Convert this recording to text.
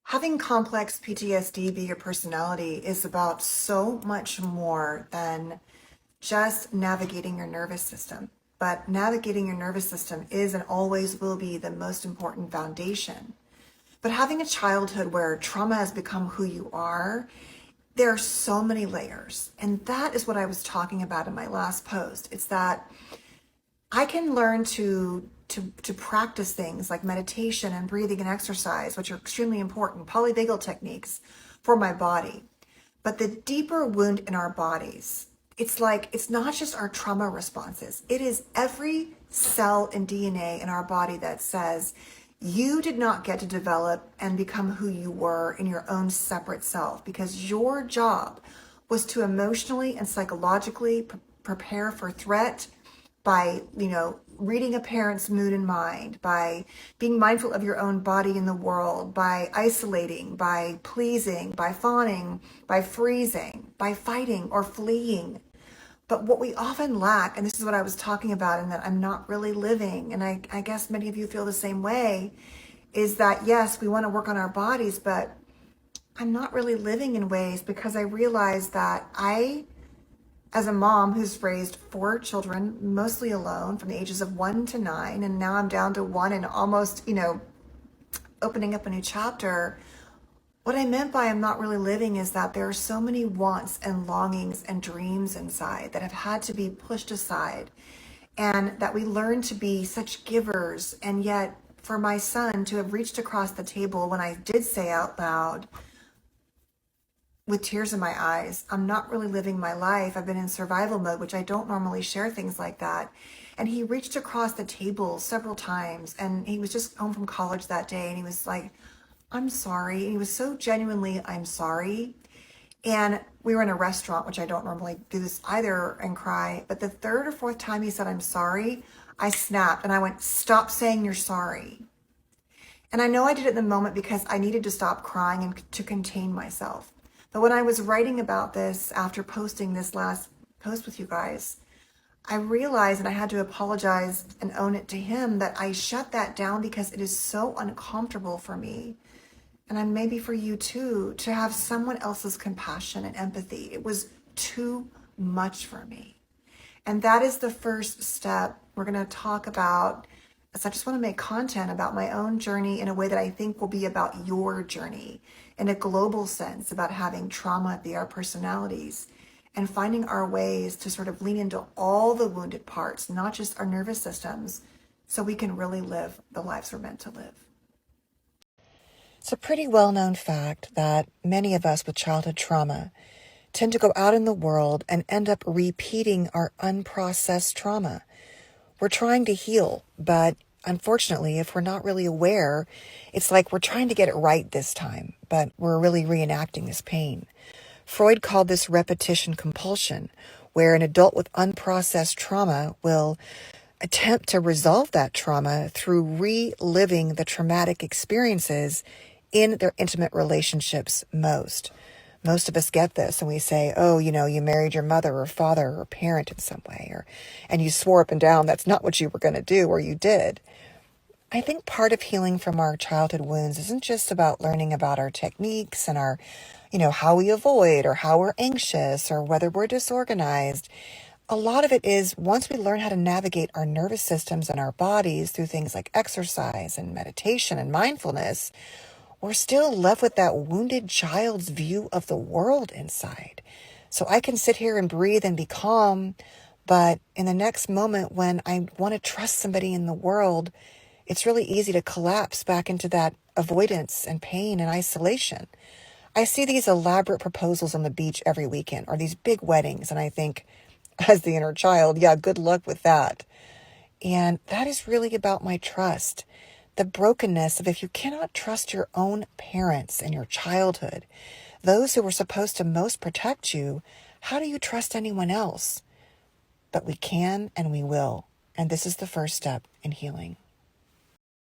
Having complex PTSD be your personality is about so much more than just navigating your nervous system. But navigating your nervous system is and always will be the most important foundation. But having a childhood where trauma has become who you are, there are so many layers. And that is what I was talking about in my last post. It's that I can learn to practice things like meditation and breathing and exercise, which are extremely important, polyvagal techniques for my body. But the deeper wound in our bodies, it's not just our trauma responses. It is every cell and DNA in our body that says, you did not get to develop and become who you were in your own separate self, because your job was to emotionally and psychologically prepare for threat by, reading a parent's mood and mind, by being mindful of your own body in the world, by isolating, by pleasing, by fawning, by freezing, by fighting or fleeing. But what we often lack, and this is what I was talking about, and that I'm not really living, and I guess many of you feel the same way, is that yes, we want to work on our bodies, but I'm not really living in ways, because I realized that as a mom who's raised 4 children, mostly alone, from the ages of 1 to 9, and now I'm down to 1 and almost, opening up a new chapter. What I meant by I'm not really living is that there are so many wants and longings and dreams inside that have had to be pushed aside, and that we learn to be such givers. And yet for my son to have reached across the table when I did say out loud, with tears in my eyes, I'm not really living my life. I've been in survival mode, which I don't normally share things like that. And he reached across the table several times, and he was just home from college that day, and he was like, I'm sorry. And he was so genuinely, I'm sorry. And we were in a restaurant, which I don't normally do this either, and cry. But the 3rd or 4th time he said, I'm sorry, I snapped and I went, stop saying you're sorry. And I know I did it in the moment because I needed to stop crying and to contain myself. But when I was writing about this after posting this last post with you guys, I realized, and I had to apologize and own it to him, that I shut that down because it is so uncomfortable for me, and maybe for you too, to have someone else's compassion and empathy. It was too much for me. And that is the first step we're going to talk about. So I just want to make content about my own journey in a way that I think will be about your journey, in a global sense, about having trauma be our personalities and finding our ways to sort of lean into all the wounded parts, not just our nervous systems, so we can really live the lives we're meant to live. It's a pretty well-known fact that many of us with childhood trauma tend to go out in the world and end up repeating our unprocessed trauma. We're trying to heal, but unfortunately, if we're not really aware, it's like we're trying to get it right this time, but we're really reenacting this pain. Freud called this repetition compulsion, where an adult with unprocessed trauma will attempt to resolve that trauma through reliving the traumatic experiences in their intimate relationships most. Most of us get this and we say, oh, you married your mother or father or parent in some way, and you swore up and down that's not what you were going to do, or you did. I think part of healing from our childhood wounds isn't just about learning about our techniques and our, how we avoid, or how we're anxious, or whether we're disorganized. A lot of it is, once we learn how to navigate our nervous systems and our bodies through things like exercise and meditation and mindfulness, we're still left with that wounded child's view of the world inside. So I can sit here and breathe and be calm, but in the next moment when I want to trust somebody in the world, it's really easy to collapse back into that avoidance and pain and isolation. I see these elaborate proposals on the beach every weekend, or these big weddings, and I think, as the inner child, yeah, good luck with that. And that is really about my trust. The brokenness of, if you cannot trust your own parents in your childhood, those who were supposed to most protect you, how do you trust anyone else? But we can and we will. And this is the first step in healing.